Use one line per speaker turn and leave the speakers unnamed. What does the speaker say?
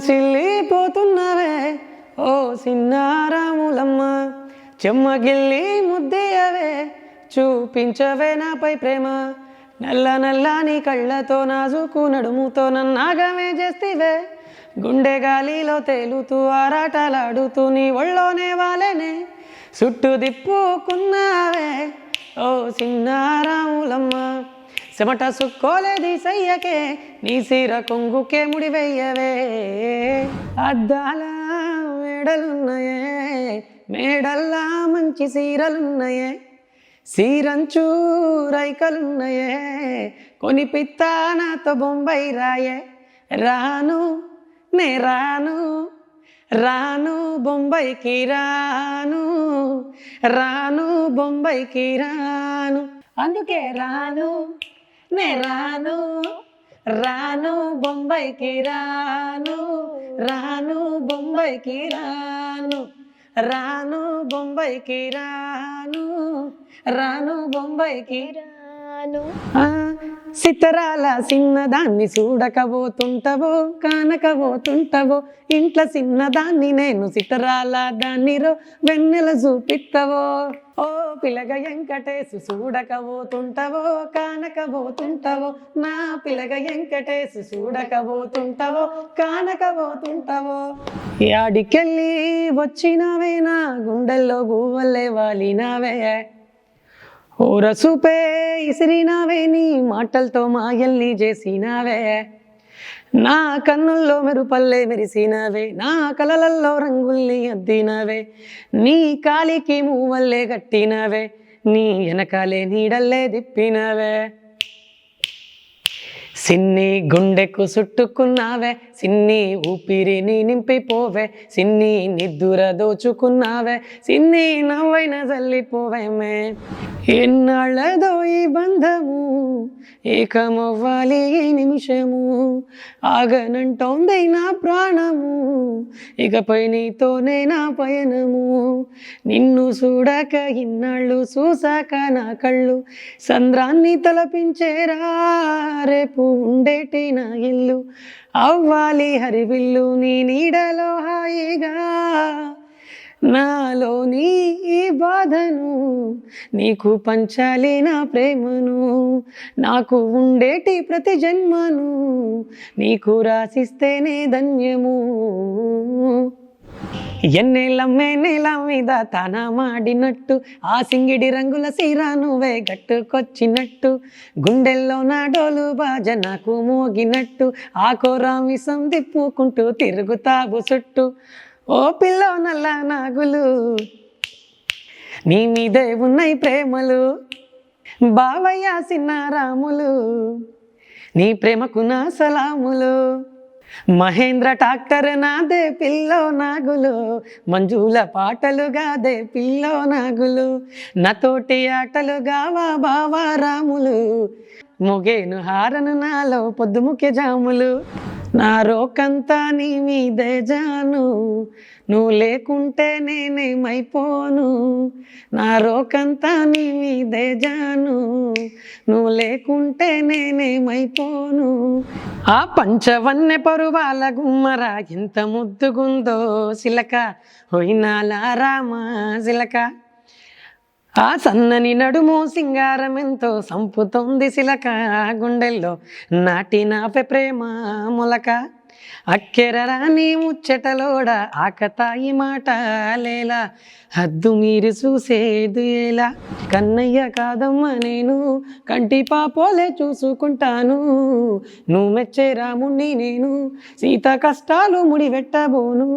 సిల్లిపోతున్నవే ఓ సిన్నారాములమ్మ, చెమ్మగిల్లి ముద్దయ్యవే చూపించవే నాపై ప్రేమ. నల్ల నల్లని కళ్ళతో నాజుకు నడుముతో నన్నాగమే చేస్తివే, గుండె గాలిలో తేలుతూ ఆరాటలాడుతూ నీ ఒళ్ళోనే వాలేనే చుట్టూ దిప్పుకున్నావే ఓ సిన్నారాములమ్మ. చెమట సుక్కోలేది సయ్యకే నీ సీర కొంగుకే ముడివెయ్యవే. అద్దాల మేడలున్నాయే, మేడల్లా మంచి సీరలున్నాయే, సీరంచూ రైకలున్నాయే, కొనిపిత్తా నాతో బొంబాయి రాయే. రాను నే రాను, రాను బొంబాయికి రాను, రాను బొంబాయికి రాను, అందుకే రాను నే రాను, రాను బొంబాయికి రాను, రాను బొంబాయికి రాను, రాను బొంబాయికి రాను, రాను బొంబాయికి రాను. సితరాల చిన్నదాన్ని చూడకపోతుంటవో కానకపోతుంటవో, ఇంట్లో చిన్నదాన్ని నేను సితరాల దాన్నిరో వెన్నెల చూపిత్తవో. ఓ పిలగ వెంకటేశు చూడకపోతుంటవో కానకపోతుంటవో, నా పిలగ వెంకటేశు చూడకపోతుంటవో కానకపోతుంటవో. యాడికెళ్ళి వచ్చినవే నా గుండెల్లో గువ్వలే వాలినవే, ఓరసూపే ఇసిరినావే నీ మాటలతో మాయల్ని చేసినావే. నా కన్నుల్లో మెరుపల్లే మెరిసినవే, నా కలలల్లో రంగుల్ని అద్దినవే, నీ కాలికి మూవల్లే కట్టినవే, నీ వెనకాలే నీడల్లే దిప్పినవే. సిన్ని గుండెకు చుట్టుకున్నావే, సిన్ని ఊపిరిని నింపిపోవే, సిన్ని నిద్దుర దోచుకున్నావే, సిన్ని నవ్వైన చల్లిపోవేమే. ఎన్నాళ్ళదో ఈ బంధము ఏకమవ్వాలి ఈ నిమిషము, ఆగనంటోంది నా ప్రాణము, ఇకపై నీతోనే నా పయనము. నిన్ను చూడక ఇన్నాళ్ళు చూసాక నా కళ్ళు సంద్రాన్ని తలపించేరా, రేపు ఉండేటి నా ఇల్లు అవ్వాలి హరివిల్లు నీ నీడలో హాయిగా. నాలోని ఈ బాధను నీకు పంచాలి నా ప్రేమను, నాకు ఉండేటి ప్రతి జన్మను నీకు రాసిస్తేనే ధన్యము. ఎన్నేళ్ళమ్మే నేల మీద తాన మాడినట్టు, ఆ సింగిడి రంగుల సీర నువ్వే గట్టుకొచ్చినట్టు, గుండెల్లో నా డోలు బాజ నాకు మోగినట్టు, ఆ కోరామిసం తిప్పుకుంటూ తిరుగుతావు చుట్టూ. ఓ పిల్లో నల్ల నాగులు నీ మీదే ఉన్నాయి ప్రేమలు, బావయ్య సిన్నారాములు నీ ప్రేమకు నా సలాములు. మహేంద్ర ట్రాక్టర్ నాదే పిల్లో నాగులు, మంజుల పాటలుగాదే పిల్లో నాగులు, నాతోటి ఆటలుగావా బావా రాములు, మొగేను హారను నాలో పొద్దుముఖ్య జాములు. నా రోకంతా నీ మీదే జాను, నువ్వు లేకుంటే నేనేమైపోను, నా రోకంతా నీ మీదే జాను, నువ్వు లేకుంటే నేనేమైపోను. ఆ పంచవన్నె పరువాల గుమ్మరా ఎంత ముద్దుగుందో సిలక, హొయినాలా రామా సిలక. ఆ సన్నని నడుము సింగారం ఎంతో సంపుతోంది సిలక, గుండెల్లో నాటినాపే ప్రేమ మొలక. అక్కెరరాని ముచ్చటలోడ ఆకతాయి మాట లేలా, హద్దు మీరు చూసేది ఎలా. కన్నయ్య కాదమ్మ నేను కంటి పాపోలే చూసుకుంటాను, నువ్వు మెచ్చే రాముణ్ణి నేను సీత కష్టాలు ముడివెట్టబోను.